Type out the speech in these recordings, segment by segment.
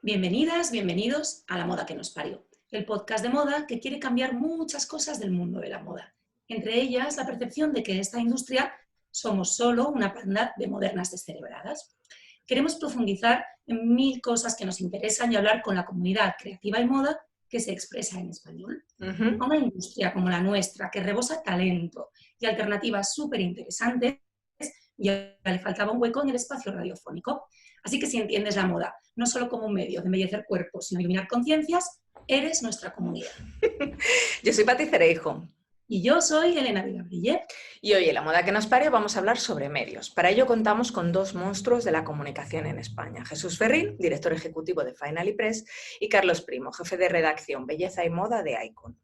Bienvenidas, bienvenidos a La Moda que nos parió, el podcast de moda que quiere cambiar muchas cosas del mundo de la moda. Entre ellas, la percepción de que esta industria somos solo una panda de modernas descerebradas. Queremos profundizar en 1000 cosas que nos interesan y hablar con la comunidad creativa y moda que se expresa en español. A una industria como la nuestra, que rebosa talento y alternativas súper interesantes, ya le faltaba un hueco en el espacio radiofónico. Así que si entiendes la moda no solo como un medio de embellecer cuerpos, sino iluminar conciencias, eres nuestra comunidad. Yo soy Pati Cereijo. Y yo soy Elena Vilabrille. Y hoy en La Moda que nos parió vamos a hablar sobre medios. Para ello contamos con dos monstruos de la comunicación en España. Jesús Ferrín, director ejecutivo de Finally Press, y Carlos Primo, jefe de redacción Belleza y Moda de Icon.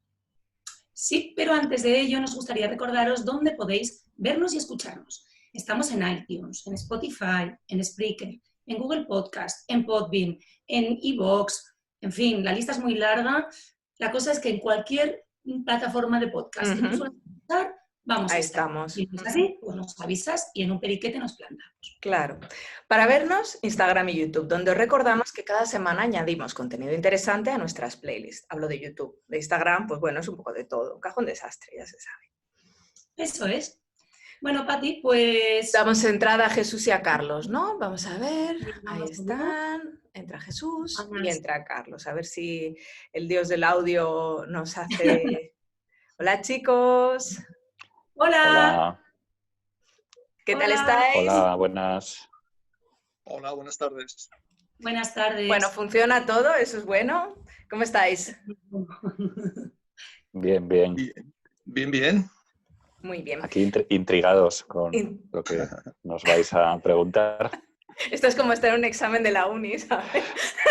Sí, pero antes de ello nos gustaría recordaros dónde podéis vernos y escucharnos. Estamos en iTunes, en Spotify, en Spreaker, en Google Podcast, en Podbean, en iVoox, en fin, la lista es muy larga. La cosa es que en cualquier plataforma de podcast que tú suelas escuchar, vamos a estar. Estamos. Si no es así, pues nos avisas y en un periquete nos plantamos. Claro. Para vernos, Instagram y YouTube, donde os recordamos que cada semana añadimos contenido interesante a nuestras playlists. Hablo de YouTube. De Instagram, pues bueno, es un poco de todo. Un cajón desastre, ya se sabe. Eso es. Bueno, Pati, pues... Damos entrada a Jesús y a Carlos, ¿no? Vamos a ver, ahí están. Entra Jesús y entra Carlos. A ver si el dios del audio nos hace... Hola, chicos. Hola. ¿Qué tal estáis? Hola, buenas. Hola, buenas tardes. Buenas tardes. Bueno, ¿funciona todo? Eso es bueno. ¿Cómo estáis? Bien, bien. Bien. Muy bien. Aquí intrigados con lo que nos vais a preguntar. Esto es como estar en un examen de la uni, ¿sabes?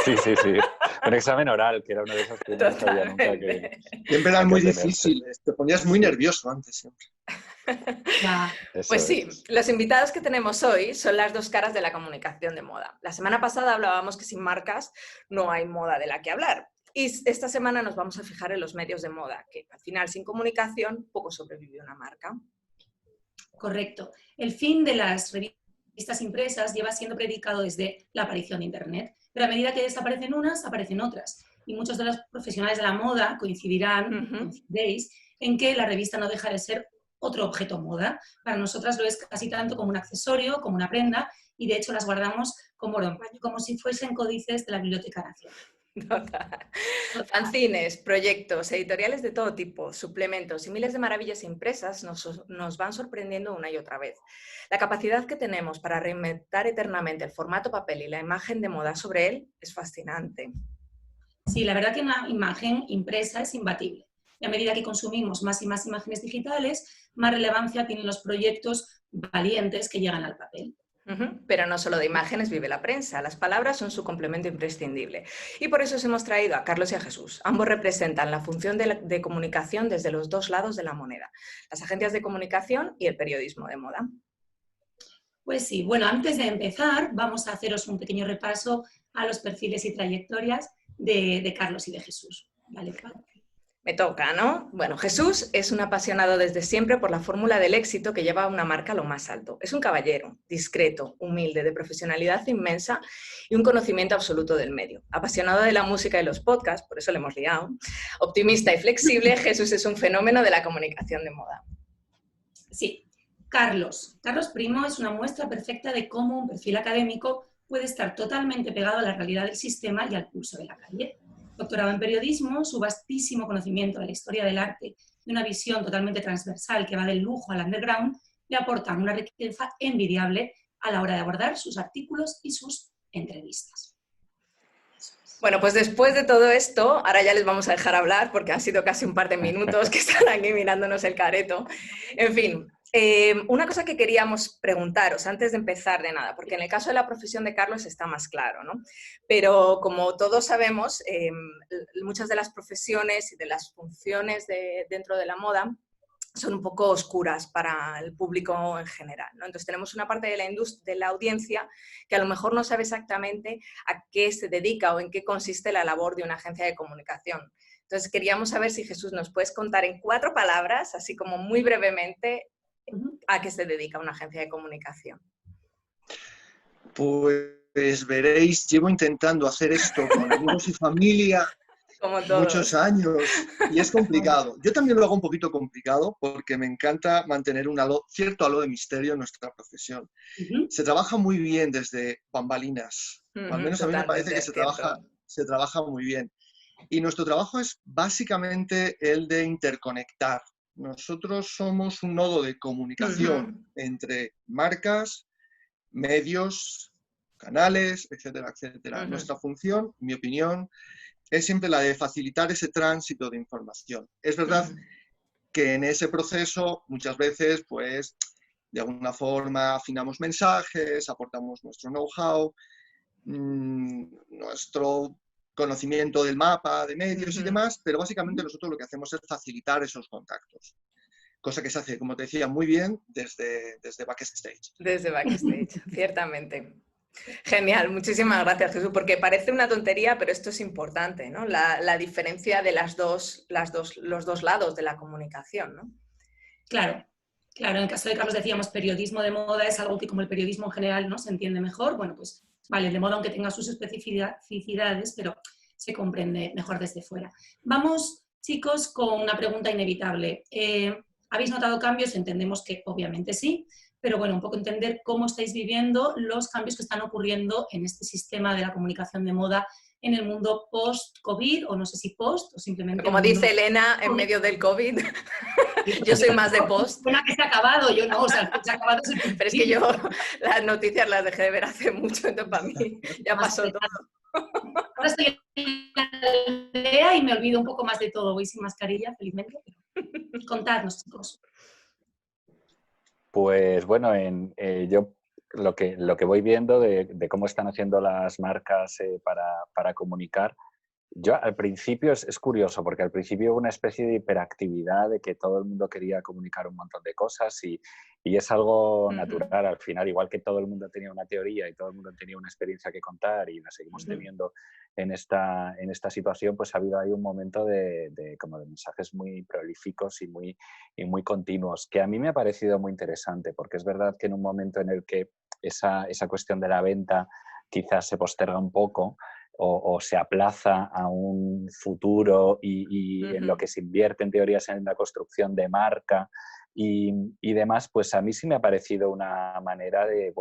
Sí. Un examen oral, que era uno de esos que no sabía nunca que... Siempre eran muy difíciles. Te ponías muy nervioso antes siempre. Pues sí, los invitados que tenemos hoy son las dos caras de la comunicación de moda. La semana pasada hablábamos que sin marcas no hay moda de la que hablar. Y esta semana nos vamos a fijar en los medios de moda, que al final sin comunicación poco sobrevive una marca. Correcto. El fin de las revistas impresas lleva siendo predicado desde la aparición de Internet, pero a medida que desaparecen unas, aparecen otras. Y muchos de los profesionales de la moda coincidiréis en que la revista no deja de ser otro objeto moda. Para nosotras lo es casi tanto como un accesorio, como una prenda, y de hecho las guardamos como oro en paño, como si fuesen códices de la Biblioteca Nacional. Fanzines, proyectos, editoriales de todo tipo, suplementos y miles de maravillas impresas nos van sorprendiendo una y otra vez. La capacidad que tenemos para reinventar eternamente el formato papel y la imagen de moda sobre él es fascinante. Sí, la verdad que una imagen impresa es imbatible. Y a medida que consumimos más y más imágenes digitales, más relevancia tienen los proyectos valientes que llegan al papel. Pero no solo de imágenes vive la prensa, las palabras son su complemento imprescindible. Y por eso os hemos traído a Carlos y a Jesús. Ambos representan la función de comunicación desde los dos lados de la moneda, las agencias de comunicación y el periodismo de moda. Pues sí, bueno, antes de empezar vamos a haceros un pequeño repaso a los perfiles y trayectorias de Carlos y de Jesús. ¿Vale? Me toca, ¿no? Bueno, Jesús es un apasionado desde siempre por la fórmula del éxito que lleva a una marca a lo más alto. Es un caballero, discreto, humilde, de profesionalidad inmensa y un conocimiento absoluto del medio. Apasionado de la música y los podcasts, por eso le hemos liado. Optimista y flexible, Jesús es un fenómeno de la comunicación de moda. Sí, Carlos Primo es una muestra perfecta de cómo un perfil académico puede estar totalmente pegado a la realidad del sistema y al pulso de la calle. Doctorado en periodismo, su vastísimo conocimiento de la historia del arte y una visión totalmente transversal que va del lujo al underground le aportan una riqueza envidiable a la hora de abordar sus artículos y sus entrevistas. Bueno, pues después de todo esto, ahora ya les vamos a dejar hablar porque han sido casi un par de minutos que están aquí mirándonos el careto. En fin, una cosa que queríamos preguntaros antes de empezar de nada, porque en el caso de la profesión de Carlos está más claro, ¿no? Pero como todos sabemos, muchas de las profesiones y de las funciones dentro de la moda son un poco oscuras para el público en general, ¿no? Entonces tenemos una parte de la audiencia que a lo mejor no sabe exactamente a qué se dedica o en qué consiste la labor de una agencia de comunicación. Entonces queríamos saber si Jesús nos puedes contar en 4 palabras, así como muy brevemente, a qué se dedica una agencia de comunicación. Pues pues veréis, llevo intentando hacer esto con amigos y familia Como todos. muchos años y es complicado. Yo también lo hago un poquito complicado porque me encanta mantener un cierto halo de misterio en nuestra profesión. Se trabaja muy bien desde bambalinas, o al menos a mí me parece que se trabaja muy bien. Y nuestro trabajo es básicamente el de interconectar. Nosotros somos un nodo de comunicación entre marcas, medios, canales, etcétera, etcétera. Nuestra función, en mi opinión, es siempre la de facilitar ese tránsito de información. Es verdad que en ese proceso muchas veces, pues, de alguna forma afinamos mensajes, aportamos nuestro know-how, nuestro conocimiento del mapa, de medios y demás, pero básicamente nosotros lo que hacemos es facilitar esos contactos. Cosa que se hace, como te decía, muy bien desde backstage. Desde backstage, ciertamente. Genial, muchísimas gracias, Jesús, porque parece una tontería, pero esto es importante, ¿no? La diferencia de los dos lados de la comunicación, ¿no? Claro, claro. En el caso de Carlos decíamos periodismo de moda es algo que como el periodismo en general no se entiende mejor. Bueno, pues vale, el de moda aunque tenga sus especificidades, pero se comprende mejor desde fuera. Vamos, chicos, con una pregunta inevitable. ¿Habéis notado cambios? Entendemos que obviamente sí, pero bueno, un poco entender cómo estáis viviendo los cambios que están ocurriendo en este sistema de la comunicación de moda en el mundo post-COVID, o no sé si post, o simplemente... Como dice Elena, en medio del COVID, yo soy más de post. Una que se ha acabado, yo no, o sea, se ha acabado desde el Pero es que yo las noticias las dejé de ver hace mucho, entonces para mí ya pasó todo. Ahora estoy en la aldea y me olvido un poco más de todo, voy sin mascarilla, felizmente. Contadnos, chicos. Pues bueno, yo lo que voy viendo de cómo están haciendo las marcas para comunicar, yo al principio es curioso, porque al principio hubo una especie de hiperactividad de que todo el mundo quería comunicar un montón de cosas y es algo natural al final, igual que todo el mundo tenía una teoría y todo el mundo tenía una experiencia que contar y la seguimos teniendo en esta situación, pues ha habido ahí un momento como de mensajes muy prolíficos y muy continuos, que a mí me ha parecido muy interesante, porque es verdad que en un momento en el que esa cuestión de la venta quizás se posterga un poco, o se aplaza a un futuro y en lo que se invierte en teorías en la construcción de marca y demás, pues a mí sí me ha parecido una manera de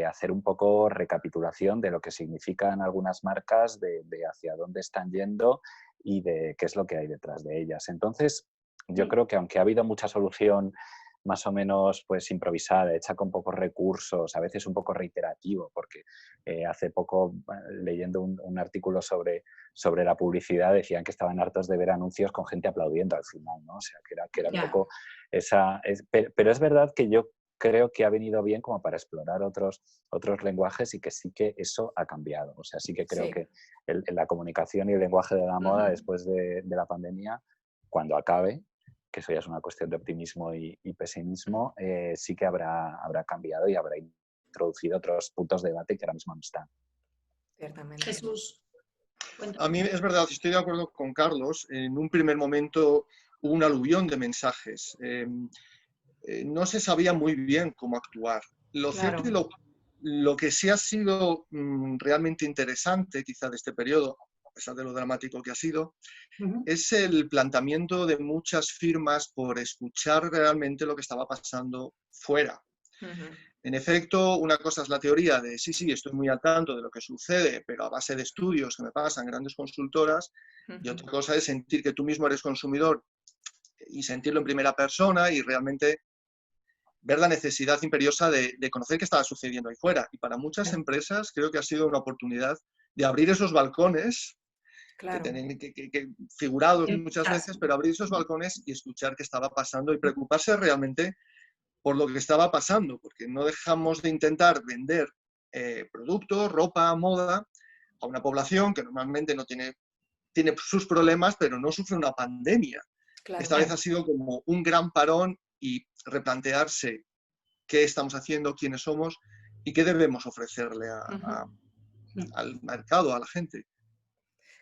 hacer un poco recapitulación de lo que significan algunas marcas, de hacia dónde están yendo y de qué es lo que hay detrás de ellas. Entonces, yo creo que aunque ha habido mucha solución más o menos pues improvisada, hecha con pocos recursos, a veces un poco reiterativo, porque hace poco leyendo un artículo sobre la publicidad decían que estaban hartos de ver anuncios con gente aplaudiendo al final, ¿no? O sea, que era un poco esa... pero es verdad que yo creo que ha venido bien como para explorar otros lenguajes y que sí que eso ha cambiado. O sea, sí que creo que la comunicación y el lenguaje de la moda después de la pandemia, cuando acabe, que eso ya es una cuestión de optimismo y pesimismo, sí que habrá cambiado y habrá introducido otros puntos de debate que ahora mismo no están. Ciertamente. Jesús, cuéntame. A mí es verdad, estoy de acuerdo con Carlos. En un primer momento hubo un aluvión de mensajes. No se sabía muy bien cómo actuar. Lo cierto y lo que sí ha sido realmente interesante, quizá de este periodo, a pesar de lo dramático que ha sido, es el planteamiento de muchas firmas por escuchar realmente lo que estaba pasando fuera. En efecto, una cosa es la teoría de sí, estoy muy al tanto de lo que sucede, pero a base de estudios que me pasan grandes consultoras, y otra cosa es sentir que tú mismo eres consumidor y sentirlo en primera persona y realmente ver la necesidad imperiosa de conocer qué estaba sucediendo ahí fuera. Y para muchas empresas creo que ha sido una oportunidad de abrir esos balcones, que figurados muchas veces, pero abrir esos balcones y escuchar qué estaba pasando y preocuparse realmente por lo que estaba pasando, porque no dejamos de intentar vender productos, ropa, moda a una población que normalmente no tiene sus problemas, pero no sufre una pandemia. Esta vez ha sido como un gran parón y replantearse qué estamos haciendo, quiénes somos y qué debemos ofrecerle al mercado, a la gente.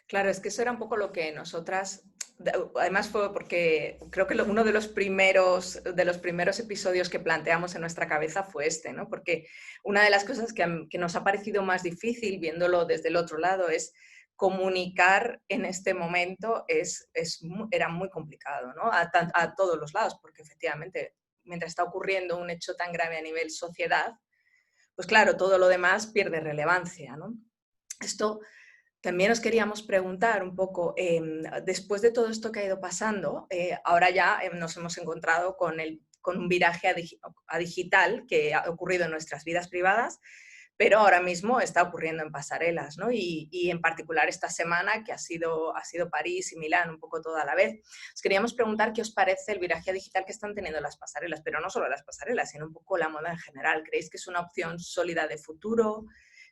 Claro, es que eso era un poco lo que nosotras además fue porque creo que uno de los primeros episodios que planteamos en nuestra cabeza fue este, ¿no? Porque una de las cosas que nos ha parecido más difícil, viéndolo desde el otro lado, es comunicar en este momento era muy complicado, ¿no? A todos los lados, porque efectivamente, mientras está ocurriendo un hecho tan grave a nivel sociedad, pues claro, todo lo demás pierde relevancia, ¿no? Esto también os queríamos preguntar un poco, después de todo esto que ha ido pasando, ahora ya nos hemos encontrado con un viraje a digital que ha ocurrido en nuestras vidas privadas, pero ahora mismo está ocurriendo en pasarelas, ¿no? Y en particular esta semana, que ha sido París y Milán, un poco toda a la vez. Os queríamos preguntar qué os parece el viraje digital que están teniendo las pasarelas, pero no solo las pasarelas, sino un poco la moda en general. ¿Creéis que es una opción sólida de futuro?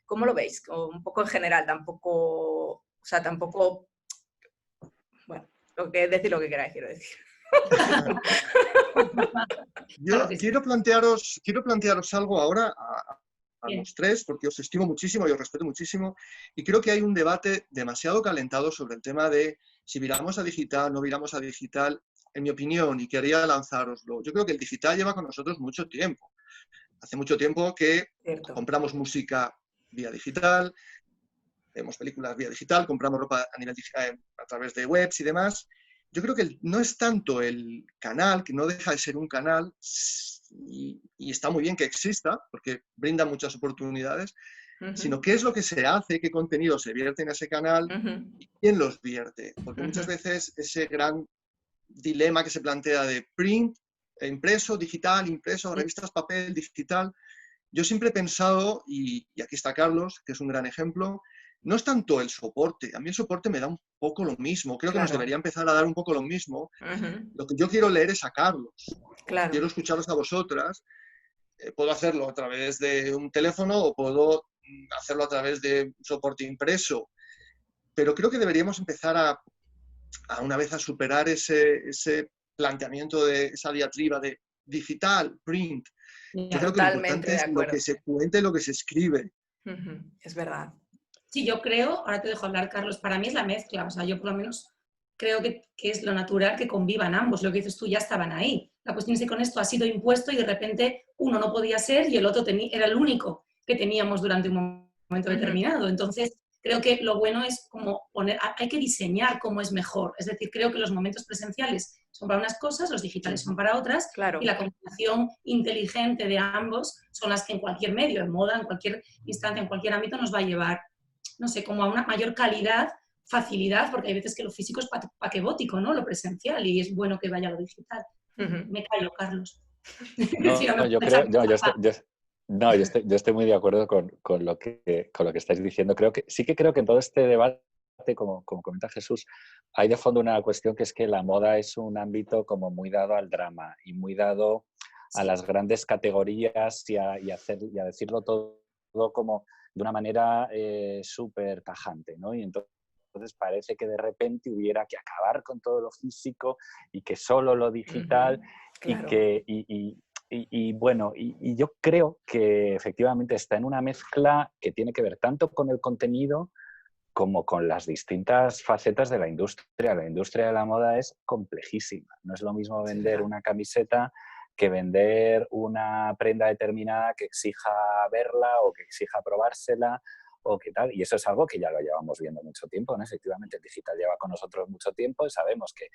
¿Cómo lo veis? O un poco en general, tampoco, bueno, decir lo que queráis, quiero decir. Yo quiero plantearos algo ahora a los tres, porque os estimo muchísimo y os respeto muchísimo, y creo que hay un debate demasiado calentado sobre el tema de si viramos a digital, no viramos a digital. En mi opinión, y quería lanzároslo, yo creo que el digital lleva con nosotros mucho tiempo. Hace mucho tiempo que compramos música vía digital, vemos películas vía digital, compramos ropa a nivel digital, a través de webs y demás. Yo creo que no es tanto el canal, que no deja de ser un canal, y está muy bien que exista, porque brinda muchas oportunidades, sino qué es lo que se hace, qué contenido se vierte en ese canal y quién los vierte. Porque muchas veces ese gran dilema que se plantea de print, impreso, digital, impreso, revistas, papel, digital. Yo siempre he pensado, y aquí está Carlos, que es un gran ejemplo, no es tanto el soporte. A mí el soporte me da un poco lo mismo. Creo que nos debería empezar a dar un poco lo mismo. Lo que yo quiero leer es a Carlos. Quiero escucharos a vosotras. Puedo hacerlo a través de un teléfono o puedo hacerlo a través de un soporte impreso. Pero creo que deberíamos empezar a una vez a superar ese planteamiento de esa diatriba de digital, print. Yo creo que lo importante es lo que se cuente, lo que se escribe. Es verdad. Sí, yo creo, ahora te dejo hablar, Carlos, para mí es la mezcla. O sea, yo por lo menos creo que es lo natural que convivan ambos. Lo que dices tú, ya estaban ahí. La cuestión es que con esto ha sido impuesto y de repente uno no podía ser y el otro era el único que teníamos durante un momento determinado. Entonces, creo que lo bueno es como hay que diseñar cómo es mejor. Es decir, creo que los momentos presenciales son para unas cosas, los digitales son para otras, y la combinación inteligente de ambos son las que en cualquier medio, en moda, en cualquier instancia, en cualquier ámbito nos va a llevar, no sé, como a una mayor calidad, facilidad, porque hay veces que lo físico es paquebótico, ¿no? Lo presencial, y es bueno que vaya a lo digital. Me callo, Carlos. Yo estoy muy de acuerdo con lo que estáis diciendo. Sí que creo que en todo este debate, como comenta Jesús, hay de fondo una cuestión que es que la moda es un ámbito como muy dado al drama y muy dado a las grandes categorías y a decirlo todo como de una manera súper tajante, ¿no? Y entonces parece que de repente hubiera que acabar con todo lo físico y que solo lo digital y yo creo que efectivamente está en una mezcla que tiene que ver tanto con el contenido como con las distintas facetas de la industria. La industria de la moda es complejísima. No es lo mismo vender una camiseta que vender una prenda determinada que exija verla o que exija probársela o qué tal. Y eso es algo que ya lo llevamos viendo mucho tiempo, ¿no? Efectivamente, el digital lleva con nosotros mucho tiempo y sabemos que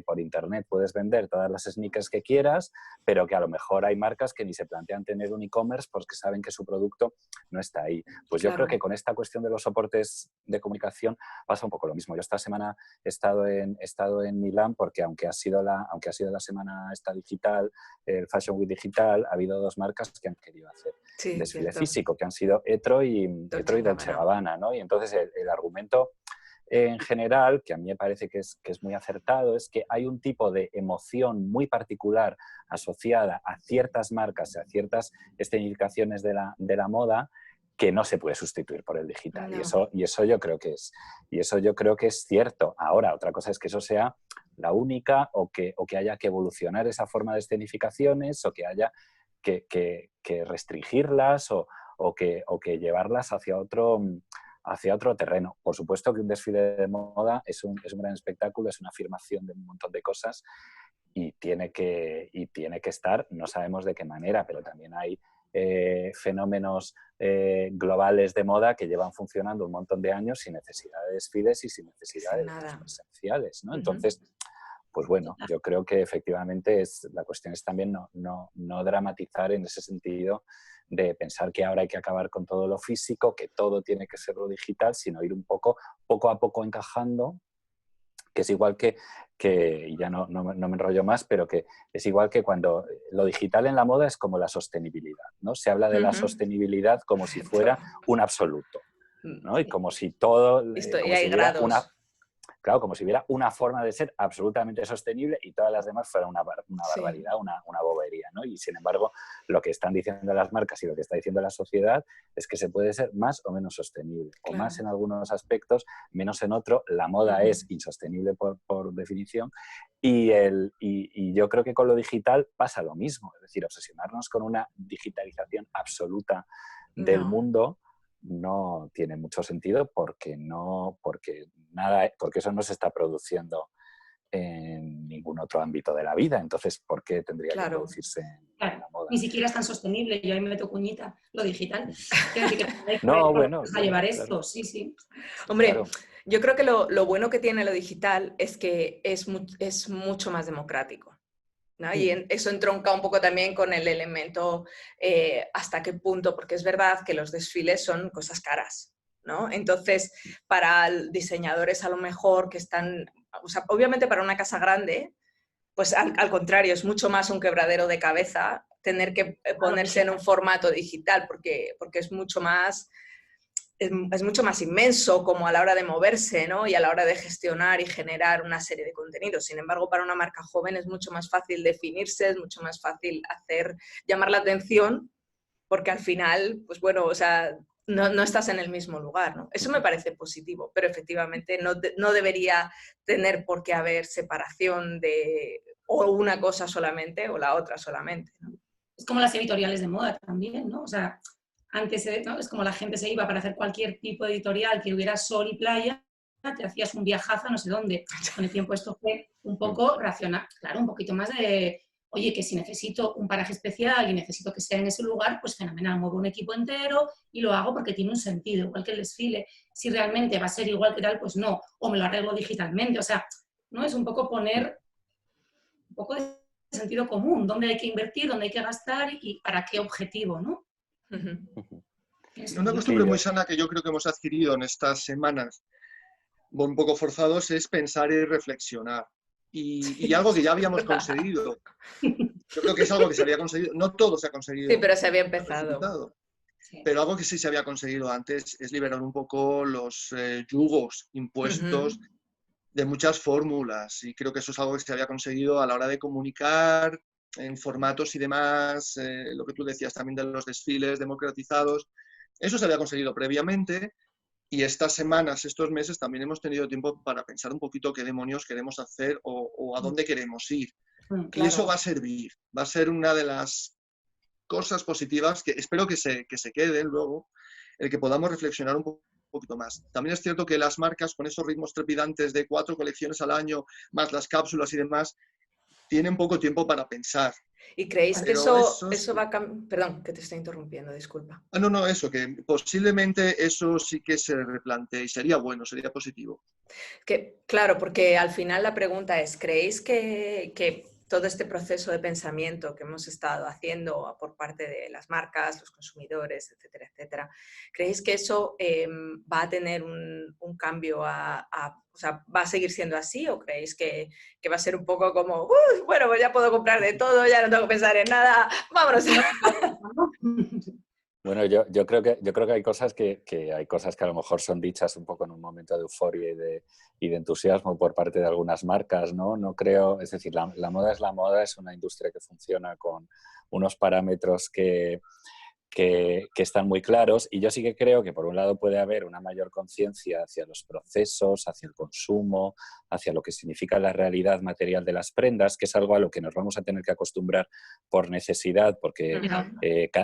por internet puedes vender todas las sneakers que quieras, pero que a lo mejor hay marcas que ni se plantean tener un e-commerce porque saben que su producto no está ahí. Pues yo creo que con esta cuestión de los soportes de comunicación pasa un poco lo mismo. Yo esta semana he estado en Milán porque aunque ha sido la semana esta digital, el Fashion Week digital, ha habido dos marcas que han querido hacer desfile físico, que han sido Etro y Dolce & Gabbana, ¿no? Y entonces el argumento en general, que a mí me parece que es muy acertado, es que hay un tipo de emoción muy particular asociada a ciertas marcas, a ciertas escenificaciones de la moda, que no se puede sustituir por el digital. No. Y eso yo creo que es cierto. Ahora, otra cosa es que eso sea la única o que haya que evolucionar esa forma de escenificaciones o que haya que restringirlas o que llevarlas hacia hacia otro terreno. Por supuesto que un desfile de moda es un gran espectáculo, es una afirmación de un montón de cosas y tiene que estar, no sabemos de qué manera, pero también hay fenómenos globales de moda que llevan funcionando un montón de años sin necesidad de desfiles y sin necesidad de eventos presenciales, ¿no? Entonces, pues bueno, yo creo que efectivamente la cuestión es también no dramatizar en ese sentido de pensar que ahora hay que acabar con todo lo físico, que todo tiene que ser lo digital, sino ir un poco a poco encajando, que es igual que y ya no me enrollo más, pero que es igual que cuando lo digital en la moda es como la sostenibilidad, ¿no? Se habla de la sostenibilidad como si fuera un absoluto, ¿no? Y como si todo... Y hay grados. Claro, como si hubiera una forma de ser absolutamente sostenible y todas las demás fueran una barbaridad, una bobería, ¿no? Y sin embargo, lo que están diciendo las marcas y lo que está diciendo la sociedad es que se puede ser más o menos sostenible, o más en algunos aspectos, menos en otro. La moda es insostenible por definición y yo creo que con lo digital pasa lo mismo, es decir, obsesionarnos con una digitalización absoluta del mundo no tiene mucho sentido porque eso no se está produciendo en ningún otro ámbito de la vida. Entonces, ¿por qué tendría que producirse en la moda? Ni siquiera es tan sostenible. Yo ahí me meto cuñita, lo digital. Quiero decir que hay que a llevar esto, sí. Hombre, yo creo que lo bueno que tiene lo digital es que es mucho más democrático, ¿no? Y eso entronca un poco también con el elemento hasta qué punto, porque es verdad que los desfiles son cosas caras, ¿no? Entonces, para diseñadores a lo mejor que están, o sea, obviamente para una casa grande, pues al contrario, es mucho más un quebradero de cabeza tener que ponerse en un formato digital, porque es mucho más... Es mucho más inmenso como a la hora de moverse, ¿no? Y a la hora de gestionar y generar una serie de contenidos. Sin embargo, para una marca joven es mucho más fácil definirse, es mucho más fácil llamar la atención, porque al final, pues bueno, o sea, no estás en el mismo lugar, ¿no? Eso me parece positivo, pero efectivamente no debería tener por qué haber separación de o una cosa solamente o la otra solamente, ¿no? Es como las editoriales de moda también, ¿no? O sea, antes, ¿no? Es como la gente se iba para hacer cualquier tipo de editorial que hubiera sol y playa, te hacías un viajazo a no sé dónde. Con el tiempo esto fue un poco racional, claro, un poquito más de, oye, que si necesito un paraje especial y necesito que sea en ese lugar, pues fenomenal, muevo un equipo entero y lo hago porque tiene un sentido, igual que el desfile. Si realmente va a ser igual que tal, pues no, o me lo arreglo digitalmente. O sea, ¿no? Es un poco poner un poco de sentido común, dónde hay que invertir, dónde hay que gastar y para qué objetivo, ¿no? Una costumbre muy sana que yo creo que hemos adquirido en estas semanas, un poco forzados, es pensar y reflexionar. Y algo que ya habíamos conseguido. Yo creo que es algo que se había conseguido. No todo se ha conseguido. Sí, pero se había empezado. Pero algo que sí se había conseguido antes es liberar un poco los yugos impuestos de muchas fórmulas. Y creo que eso es algo que se había conseguido a la hora de comunicar en formatos y demás. Lo que tú decías también de los desfiles democratizados. Eso se había conseguido previamente y estas semanas, estos meses, también hemos tenido tiempo para pensar un poquito qué demonios queremos hacer o a dónde queremos ir. Claro. Y eso va a servir, va a ser una de las cosas positivas que espero que se queden luego, el que podamos reflexionar un poquito más. También es cierto que las marcas con esos ritmos trepidantes de 4 colecciones al año, más las cápsulas y demás, tienen poco tiempo para pensar. ¿Y creéis que eso va a cambiar? Perdón, que te estoy interrumpiendo, disculpa. No, eso, que posiblemente eso sí que se replantee y sería bueno, sería positivo. Claro, porque al final la pregunta es, ¿creéis que todo este proceso de pensamiento que hemos estado haciendo por parte de las marcas, los consumidores, etcétera, etcétera, ¿creéis que eso va a tener un cambio o sea, va a seguir siendo así o creéis que va a ser un poco como, bueno, pues ya puedo comprar de todo, ya no tengo que pensar en nada, vámonos? Bueno, yo creo que hay cosas que hay cosas que a lo mejor son dichas un poco en un momento de euforia y de entusiasmo por parte de algunas marcas, ¿no? No creo, es decir, la moda es la moda, es una industria que funciona con unos parámetros que están muy claros y yo sí que creo que por un lado puede haber una mayor conciencia hacia los procesos, hacia el consumo, hacia lo que significa la realidad material de las prendas, que es algo a lo que nos vamos a tener que acostumbrar por necesidad, porque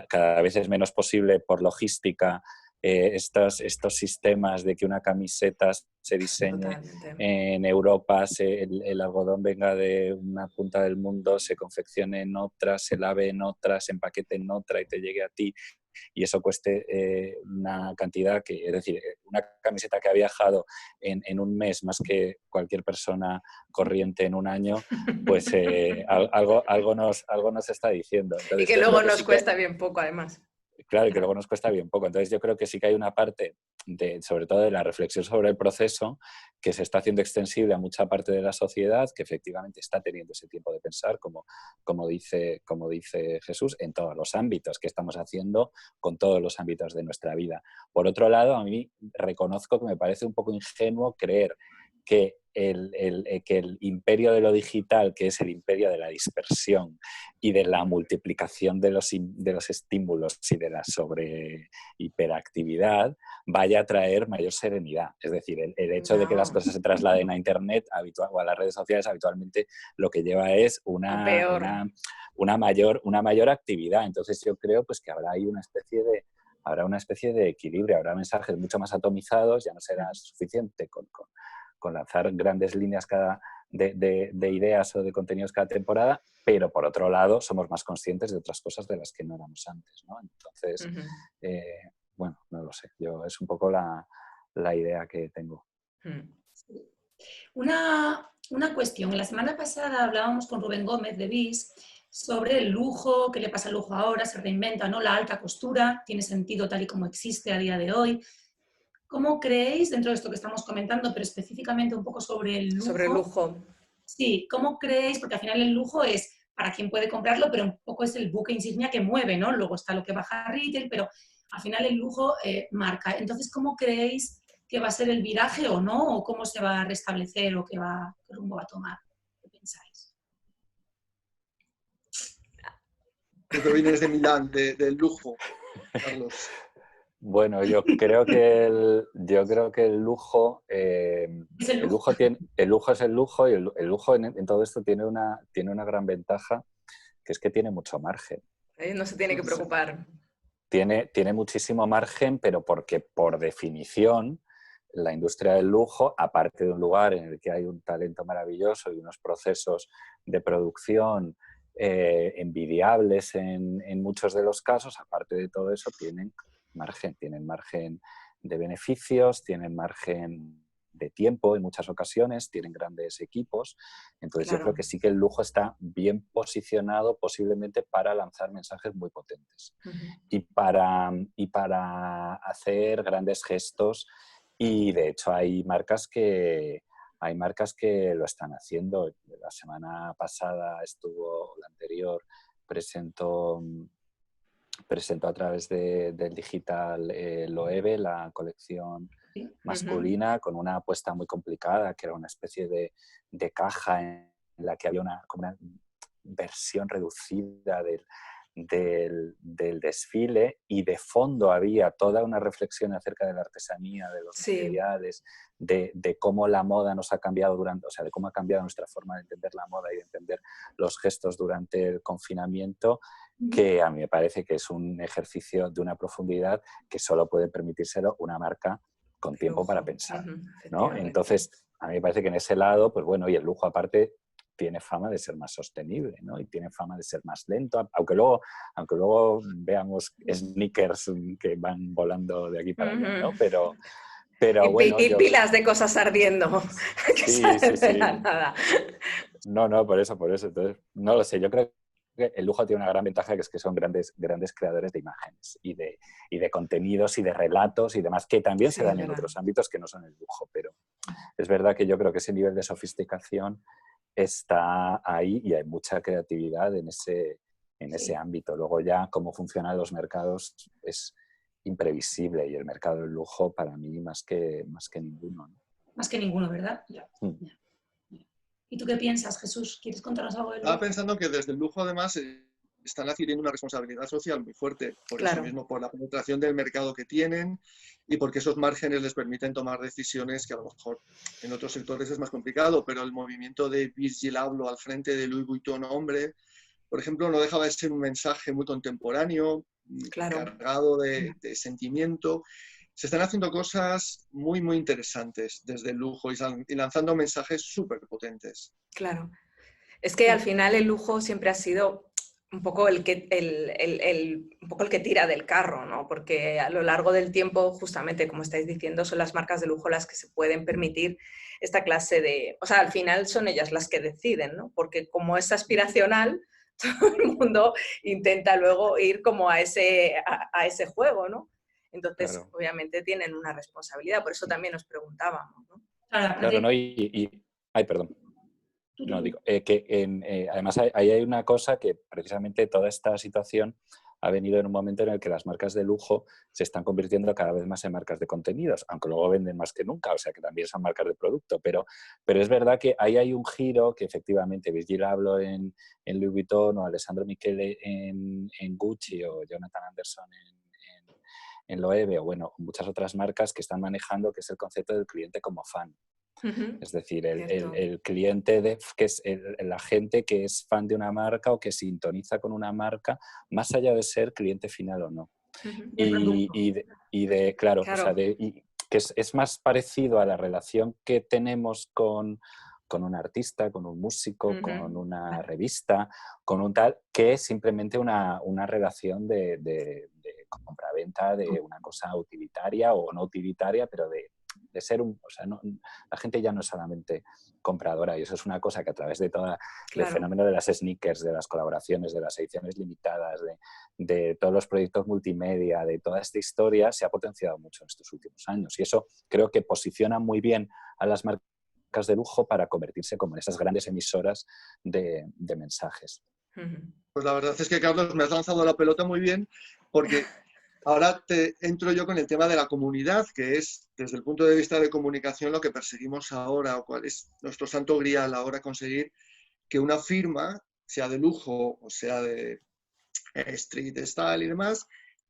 cada vez es menos posible por logística estos sistemas de que una camiseta se diseñe Totalmente. en Europa, el algodón venga de una punta del mundo, se confeccione en otra, se lave en otra, se empaquete en otra y te llegue a ti, y eso cueste una cantidad que, es decir, una camiseta que ha viajado en un mes más que cualquier persona corriente en un año, pues algo nos está diciendo. Y Entonces que yo creo luego que nos sí que, cuesta bien poco, además. claro, y que luego nos cuesta bien poco. Entonces yo creo que sí que hay una parte, sobre todo de la reflexión sobre el proceso, que se está haciendo extensible a mucha parte de la sociedad, que efectivamente está teniendo ese tiempo de pensar, como dice Jesús, en todos los ámbitos, que estamos haciendo con todos los ámbitos de nuestra vida. Por otro lado, a mí reconozco que me parece un poco ingenuo creer que el imperio de lo digital, que es el imperio de la dispersión y de la multiplicación de los estímulos y de la hiperactividad, vaya a traer mayor serenidad. Es decir, el hecho de que las cosas se trasladen a Internet o a las redes sociales habitualmente lo que lleva es una mayor actividad. Entonces yo creo pues, que habrá ahí una especie de equilibrio, habrá mensajes mucho más atomizados, ya no será suficiente con lanzar grandes líneas de ideas o de contenidos cada temporada, pero por otro lado somos más conscientes de otras cosas de las que no éramos antes, ¿no? Entonces, bueno, no lo sé, es un poco la idea que tengo. Una cuestión. La semana pasada hablábamos con Rubén Gómez de BIS sobre el lujo, qué le pasa al lujo ahora, se reinventa, ¿no? La alta costura, tiene sentido tal y como existe a día de hoy. ¿Cómo creéis, dentro de esto que estamos comentando, pero específicamente un poco sobre el lujo? Sobre el lujo. Sí, ¿cómo creéis? Porque al final el lujo es para quien puede comprarlo, pero un poco es el buque insignia que mueve, ¿no? Luego está lo que baja a retail, pero al final el lujo marca. Entonces, ¿cómo creéis que va a ser el viraje o no? ¿O cómo se va a restablecer o qué rumbo va a tomar? ¿Qué pensáis? Tú que vienes de Milán, del lujo, Carlos. Bueno, yo creo que el lujo, Es el lujo. el lujo es el lujo, y el lujo en todo esto tiene una gran ventaja, que es que tiene mucho margen. No se tiene que preocupar. Tiene muchísimo margen, pero porque por definición la industria del lujo, aparte de un lugar en el que hay un talento maravilloso y unos procesos de producción envidiables en muchos de los casos, aparte de todo eso, tienen margen de beneficios, tienen margen de tiempo en muchas ocasiones, tienen grandes equipos. Entonces claro, yo creo que sí que el lujo está bien posicionado posiblemente para lanzar mensajes muy potentes y para hacer grandes gestos, y de hecho hay marcas que lo están haciendo. La semana pasada la anterior presentó a través del digital Loewe, la colección masculina, con una apuesta muy complicada, que era una especie de caja en la que había como una versión reducida del desfile, y de fondo había toda una reflexión acerca de la artesanía, de los materiales, de cómo la moda nos ha cambiado de cómo ha cambiado nuestra forma de entender la moda y de entender los gestos durante el confinamiento, que a mí me parece que es un ejercicio de una profundidad que solo puede permitírselo una marca con tiempo para pensar, ¿no? Entonces, a mí me parece que en ese lado, pues bueno, y el lujo aparte tiene fama de ser más sostenible, ¿no? Y tiene fama de ser más lento, aunque luego veamos sneakers que van volando de aquí para allá, ¿no? Pero bueno, y pilas de cosas ardiendo. Sí. Nada. No, por eso. Entonces, no lo sé, yo creo que el lujo tiene una gran ventaja, que es que son grandes creadores de imágenes y de contenidos y de relatos y demás, que también se dan en otros ámbitos que no son el lujo, pero es verdad que yo creo que ese nivel de sofisticación está ahí y hay mucha creatividad en ese ámbito. Luego ya cómo funcionan los mercados es imprevisible, y el mercado del lujo para mí más que ninguno, ¿no? Más que ninguno, ¿verdad? Ya. ¿Y tú qué piensas, Jesús? ¿Quieres contarnos algo del lujo? Estaba pensando que desde el lujo, además, están adquiriendo una responsabilidad social muy fuerte, por eso mismo, por la penetración del mercado que tienen y porque esos márgenes les permiten tomar decisiones que a lo mejor en otros sectores es más complicado, pero el movimiento de Virgil Abloh al frente de Louis Vuitton hombre, por ejemplo, no dejaba de ser un mensaje muy contemporáneo, cargado de sentimiento. Se están haciendo cosas muy, muy interesantes desde el lujo y lanzando mensajes súper potentes. Claro. Es que al final el lujo siempre ha sido un poco un poco el que tira del carro, ¿no? Porque a lo largo del tiempo, justamente como estáis diciendo, son las marcas de lujo las que se pueden permitir esta clase de... O sea, al final son ellas las que deciden, ¿no? Porque como es aspiracional, todo el mundo intenta luego ir como a ese juego, ¿no? Entonces, Claro. obviamente tienen una responsabilidad, por eso también nos preguntábamos, ¿no? Claro, ¿no? Ay, perdón. No, digo, que además ahí hay una cosa que precisamente toda esta situación ha venido en un momento en el que las marcas de lujo se están convirtiendo cada vez más en marcas de contenidos, aunque luego venden más que nunca, o sea que también son marcas de producto, pero es verdad que ahí hay un giro que efectivamente Virgil Abloh en Louis Vuitton o Alessandro Michele en Gucci o Jonathan Anderson en Loewe o bueno, muchas otras marcas que están manejando, que es el concepto del cliente como fan. Es decir, el cliente que es la gente que es fan de una marca o que sintoniza con una marca, más allá de ser cliente final o no. Claro, o sea, que es más parecido a la relación que tenemos con un artista, con un músico, con una revista, con un tal, que es simplemente una relación de compraventa de una cosa utilitaria o no utilitaria, pero de ser o sea, la gente ya no es solamente compradora y eso es una cosa que a través de todo el fenómeno de las sneakers, de las colaboraciones, de las ediciones limitadas, de todos los proyectos multimedia, de toda esta historia, se ha potenciado mucho en estos últimos años y eso creo que posiciona muy bien a las marcas de lujo para convertirse como en esas grandes emisoras de mensajes. Pues la verdad es que, Carlos, me has lanzado la pelota muy bien porque ahora entro yo con el tema de la comunidad, que es, desde el punto de vista de comunicación, lo que perseguimos ahora, o cuál es nuestro santo grial ahora, conseguir que una firma, sea de lujo o sea de street style y demás,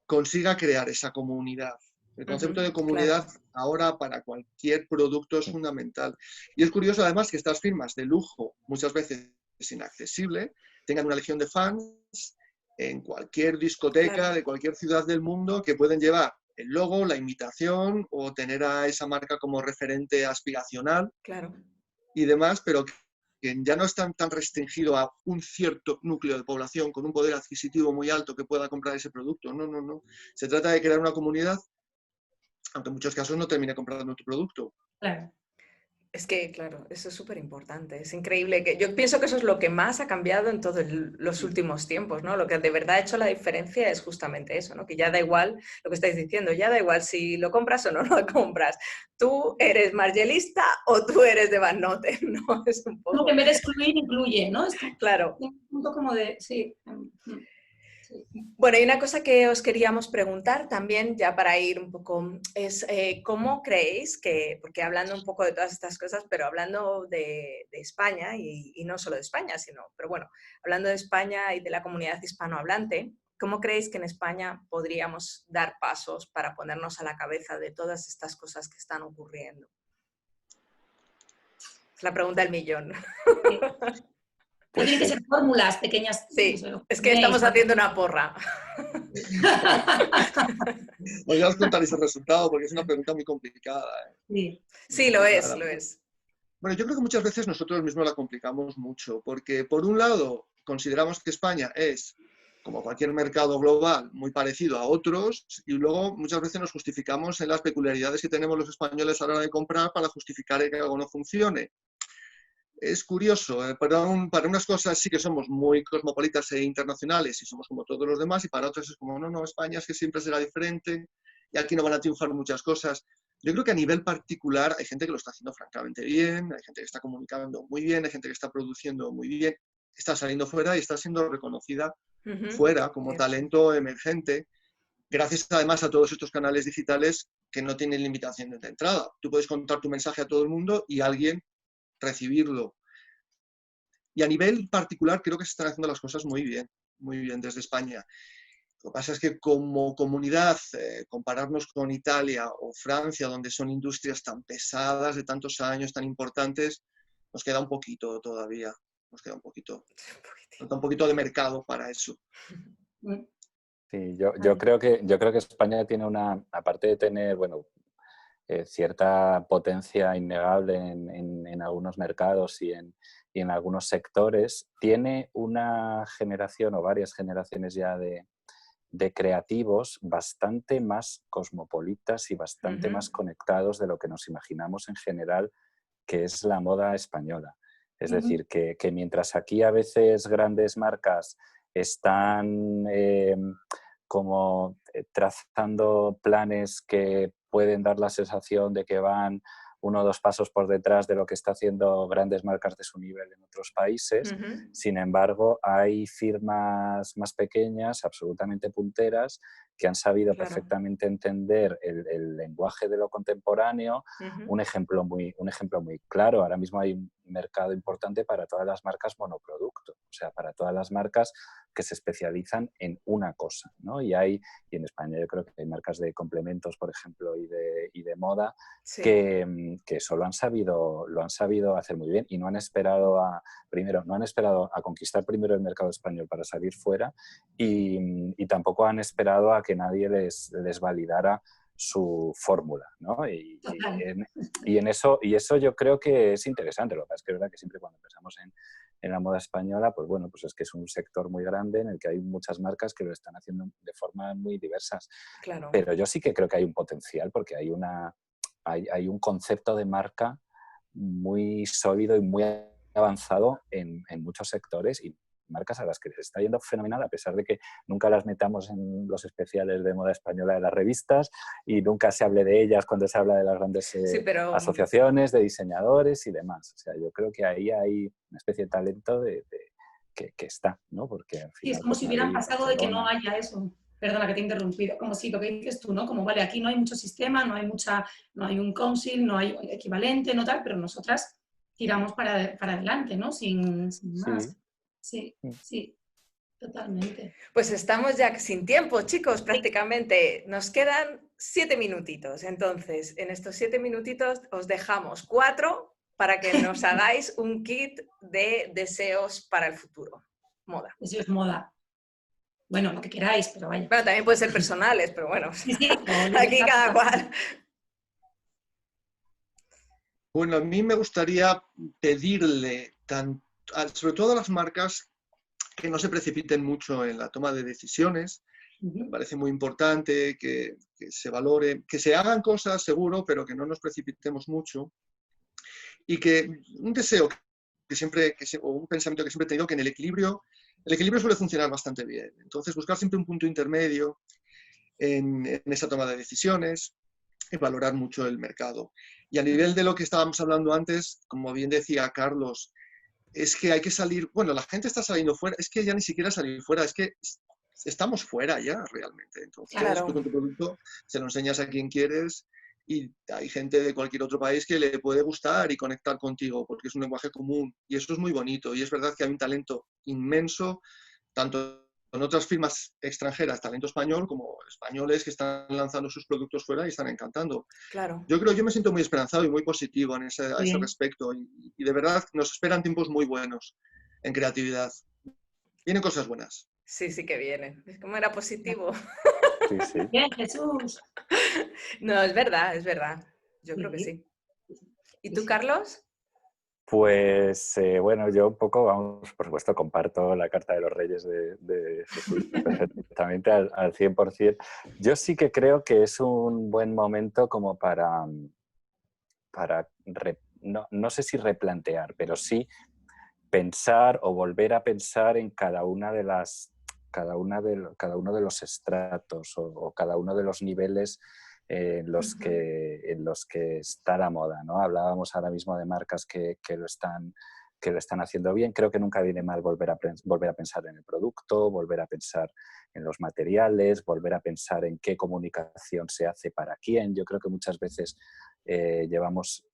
consiga crear esa comunidad. El concepto de comunidad ahora para cualquier producto es fundamental. Y es curioso además que estas firmas de lujo, muchas veces inaccesible, tengan una legión de fans en cualquier discoteca de cualquier ciudad del mundo que pueden llevar el logo, la imitación o tener a esa marca como referente aspiracional y demás, pero que ya no están tan restringido a un cierto núcleo de población con un poder adquisitivo muy alto que pueda comprar ese producto. No, no, no. Se trata de crear una comunidad, aunque en muchos casos no termine comprando tu producto. Claro. Es que, claro, eso es súper importante. Es increíble. Yo pienso que eso es lo que más ha cambiado en todos los últimos tiempos, ¿no? Lo que de verdad ha hecho la diferencia es justamente eso, ¿no? Que ya da igual lo que estáis diciendo, ya da igual si lo compras o no lo compras. Tú eres margelista o tú eres de Van Noten, ¿no? Es un poco... Como que en vez de excluir, incluye, ¿no? Es como, claro. un punto como de... Sí. Bueno, y una cosa que os queríamos preguntar también, ya para ir un poco, es ¿cómo creéis que, porque hablando un poco de todas estas cosas, pero hablando de España, y no solo de España, pero bueno, hablando de España y de la comunidad hispanohablante, ¿cómo creéis que en España podríamos dar pasos para ponernos a la cabeza de todas estas cosas que están ocurriendo? Es la pregunta del millón. Sí. Pues tienen que ser fórmulas pequeñas. Sí, no sé, es que estamos haciendo una porra. Os voy a contar ese resultado porque es una pregunta muy complicada. Sí, lo es, lo es. Bueno, yo creo que muchas veces nosotros mismos la complicamos mucho porque, por un lado, consideramos que España es, como cualquier mercado global, muy parecido a otros y luego muchas veces nos justificamos en las peculiaridades que tenemos los españoles a la hora de comprar para justificar que algo no funcione. Es curioso, para unas cosas sí que somos muy cosmopolitas e internacionales y somos como todos los demás, y para otras es como, no, España es que siempre será diferente y aquí no van a triunfar muchas cosas. Yo creo que a nivel particular hay gente que lo está haciendo francamente bien, hay gente que está comunicando muy bien, hay gente que está produciendo muy bien, está saliendo fuera y está siendo reconocida fuera como talento emergente, gracias además a todos estos canales digitales que no tienen limitaciones de entrada. Tú puedes contar tu mensaje a todo el mundo y alguien recibirlo. Y a nivel particular creo que se están haciendo las cosas muy bien desde España. Lo que pasa es que como comunidad, compararnos con Italia o Francia, donde son industrias tan pesadas, de tantos años, tan importantes, nos queda un poquito todavía. Nos queda un poquito. Falta un poquito de mercado para eso. Sí, yo creo que España tiene aparte de tener, bueno, cierta potencia innegable en algunos mercados y en algunos sectores, tiene una generación o varias generaciones ya de creativos bastante más cosmopolitas y bastante más conectados de lo que nos imaginamos en general, que es la moda española. Es decir, que mientras aquí a veces grandes marcas están como trazando planes que pueden dar la sensación de que van uno o dos pasos por detrás de lo que está haciendo grandes marcas de su nivel en otros países. Sin embargo, hay firmas más pequeñas, absolutamente punteras, que han sabido perfectamente entender el lenguaje de lo contemporáneo. Un ejemplo muy claro, ahora mismo hay un mercado importante para todas las marcas monoproducto, o sea, para todas las marcas que se especializan en una cosa, ¿no? Y en España yo creo que hay marcas de complementos, por ejemplo, y de moda, sí, que eso lo han sabido hacer muy bien y no han esperado a conquistar primero el mercado español para salir fuera y tampoco han esperado a que nadie les validara su fórmula, ¿no? Y eso yo creo que es interesante. Lo que pasa es que es verdad que siempre cuando pensamos en la moda española, pues bueno, pues es que es un sector muy grande en el que hay muchas marcas que lo están haciendo de formas muy diversas. Claro. Pero yo sí que creo que hay un potencial porque hay un concepto de marca muy sólido y muy avanzado en muchos sectores y marcas a las que les está yendo fenomenal, a pesar de que nunca las metamos en los especiales de moda española de las revistas y nunca se hable de ellas cuando se habla de las grandes asociaciones de diseñadores y demás. O sea, yo creo que ahí hay una especie de talento que está, ¿no? Porque al final, sí, es como si hubieran pasado de que no haya eso. Perdona que te he interrumpido. Como si lo que dices tú, ¿no? Como, vale, aquí no hay mucho sistema, no hay un council, no hay equivalente, no tal, pero nosotras tiramos para adelante, ¿no? Sin más. Sí, totalmente. Pues estamos ya sin tiempo, chicos, prácticamente. Nos quedan 7 minutitos. Entonces, en estos 7 minutitos os dejamos 4 para que nos hagáis un kit de deseos para el futuro. Moda. Deseos moda. Bueno, lo que queráis, pero vaya. Bueno, también puede ser personales, pero bueno. Sí, aquí cada cual. Bueno, a mí me gustaría pedirle, sobre todo a las marcas, que no se precipiten mucho en la toma de decisiones. Me parece muy importante que se valore, que se hagan cosas, seguro, pero que no nos precipitemos mucho. Y que un deseo o un pensamiento que siempre he tenido, que en el equilibrio suele funcionar bastante bien. Entonces, buscar siempre un punto intermedio en esa toma de decisiones y valorar mucho el mercado. Y a nivel de lo que estábamos hablando antes, como bien decía Carlos, es que hay que salir, bueno, la gente está saliendo fuera, es que ya ni siquiera salir fuera, es que estamos fuera ya realmente. Entonces, tú con tu producto se lo enseñas a quien quieres y hay gente de cualquier otro país que le puede gustar y conectar contigo porque es un lenguaje común y eso es muy bonito y es verdad que hay un talento inmenso, tanto en otras firmas extranjeras, talento español, como españoles que están lanzando sus productos fuera y están encantando. Claro. Yo me siento muy esperanzado y muy positivo a ese respecto y de verdad nos esperan tiempos muy buenos en creatividad. Vienen cosas buenas. Sí, sí que vienen. Es como era positivo. Sí, sí. Bien, Jesús. No, es verdad, es verdad. Yo creo que sí. ¿Y tú, Carlos? Pues bueno, yo un poco, vamos, por supuesto, comparto la Carta de los Reyes de Jesús perfectamente al 100%. Yo sí que creo que es un buen momento como para no sé si replantear, pero sí pensar o volver a pensar en cada uno de los estratos o cada uno de los niveles en los que está la moda, ¿no? Hablábamos ahora mismo de marcas que lo están haciendo bien. Creo que nunca viene mal volver a pensar en el producto, volver a pensar en los materiales, volver a pensar en qué comunicación se hace para quién. Yo creo que muchas veces llevamos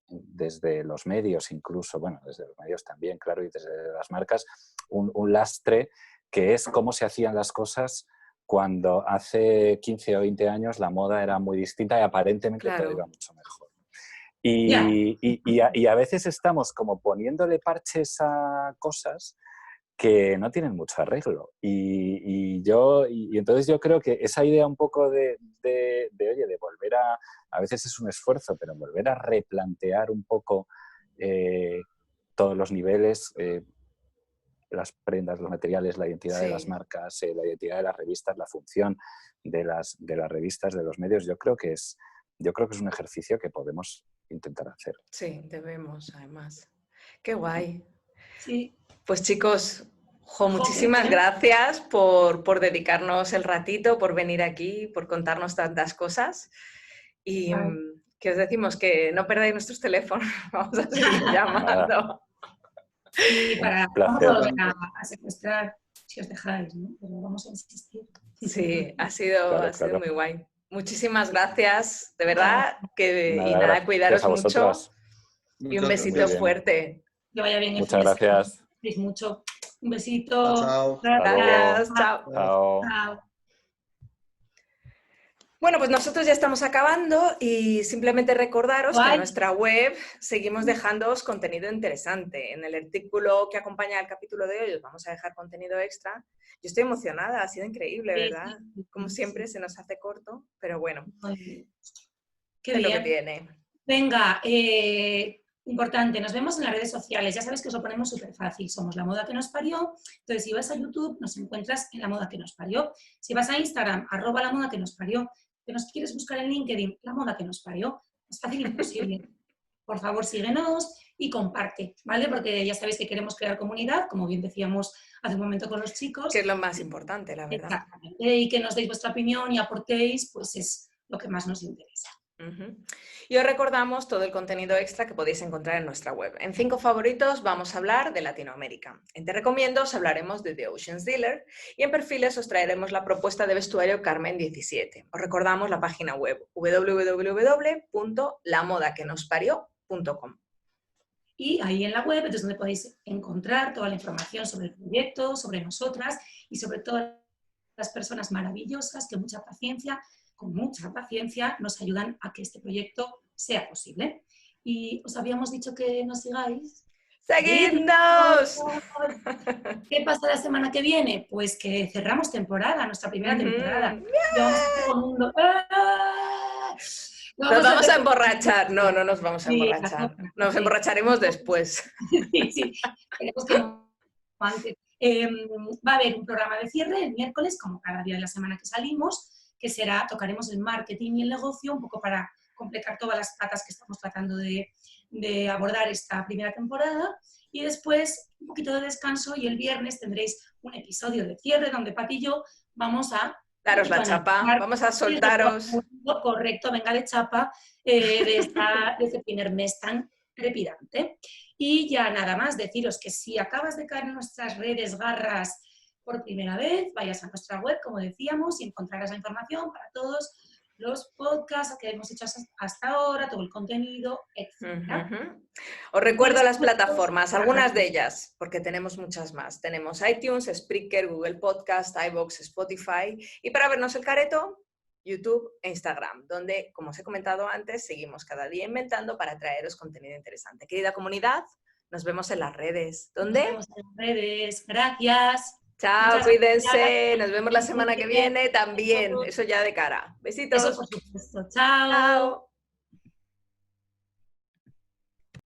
desde los medios incluso, bueno, desde los medios también, claro, y desde las marcas, un lastre que es cómo se hacían las cosas cuando hace 15 o 20 años la moda era muy distinta y aparentemente todo iba mucho mejor. Y a veces estamos como poniéndole parches a cosas que no tienen mucho arreglo. Y entonces yo creo que esa idea un poco oye, de volver a veces es un esfuerzo, pero volver a replantear un poco todos los niveles, las prendas, los materiales, la identidad de las marcas, la identidad de las revistas, la función de las revistas, de los medios, yo creo que es un ejercicio que podemos intentar hacer. Sí, debemos, además. Qué guay. Sí. Pues chicos, muchísimas gracias por dedicarnos el ratito, por venir aquí, por contarnos tantas cosas. Y que os decimos que no perdáis nuestros teléfonos, vamos a seguir llamando. Sí, vamos a volver a secuestrar, si os dejáis, ¿no? Pero vamos a insistir. Sí, ha sido muy guay. Muchísimas gracias, de verdad, cuidaros mucho. Y un besito fuerte. Que vaya bien. Muchas gracias. Mucho. Un besito. Chao. Gracias. Chao. Chao. Bueno, pues nosotros ya estamos acabando y simplemente recordaros que en nuestra web seguimos dejándoos contenido interesante. En el artículo que acompaña al capítulo de hoy os vamos a dejar contenido extra. Yo estoy emocionada, ha sido increíble, ¿verdad? Como siempre se nos hace corto, pero bueno, qué bien. Lo que tiene. Venga, importante, nos vemos en las redes sociales. Ya sabéis que os lo ponemos súper fácil. Somos La Moda que nos parió. Entonces, si vas a YouTube, nos encuentras en La Moda que nos parió. Si vas a Instagram, @La Moda que nos parió. Que nos quieres buscar en LinkedIn, La Moda que nos parió. Es fácil e imposible. Por favor, síguenos y comparte, ¿vale? Porque ya sabéis que queremos crear comunidad, como bien decíamos hace un momento con los chicos. Que es lo más importante, la verdad. Exactamente. Y que nos deis vuestra opinión y aportéis, pues es lo que más nos interesa. Y os recordamos todo el contenido extra que podéis encontrar en nuestra web. En 5 favoritos vamos a hablar de Latinoamérica. En Te Recomiendo os hablaremos de The Ocean's Dealer y en Perfiles os traeremos la propuesta de vestuario Carmen 17. Os recordamos la página web www.lamodaquenosparió.com. Y ahí en la web es donde podéis encontrar toda la información sobre el proyecto, sobre nosotras y sobre todas las personas maravillosas que con mucha paciencia nos ayudan a que este proyecto sea posible. Y os habíamos dicho que nos sigáis. ¡Seguidnos! ¿Qué pasa la semana que viene? Pues que cerramos temporada, nuestra primera temporada. Nos vamos a emborrachar. No nos vamos a emborrachar. Nos emborracharemos después. Sí. Queremos que no antes. Va a haber un programa de cierre el miércoles, como cada día de la semana que salimos, que tocaremos el marketing y el negocio, un poco para completar todas las patas que estamos tratando de abordar esta primera temporada. Y después un poquito de descanso y el viernes tendréis un episodio de cierre donde Pati y yo vamos a daros la chapa, vamos a soltaros. Correcto, venga de chapa de este primer mes tan trepidante. Y ya nada más deciros que si acabas de caer en nuestras redes garras por primera vez, vayas a nuestra web, como decíamos, y encontrarás la información para todos los podcasts que hemos hecho hasta ahora, todo el contenido, etc. Os recuerdo las plataformas, algunas de ellas, porque tenemos muchas más. Tenemos iTunes, Spreaker, Google Podcast, iVoox, Spotify. Y para vernos el careto, YouTube e Instagram, donde, como os he comentado antes, seguimos cada día inventando para traeros contenido interesante. Querida comunidad, nos vemos en las redes. ¿Dónde? Nos vemos en las redes. Gracias. Chao, cuídense. Nos vemos la semana que viene también. Eso ya de cara. Besitos. Eso por supuesto. Chao. Chao.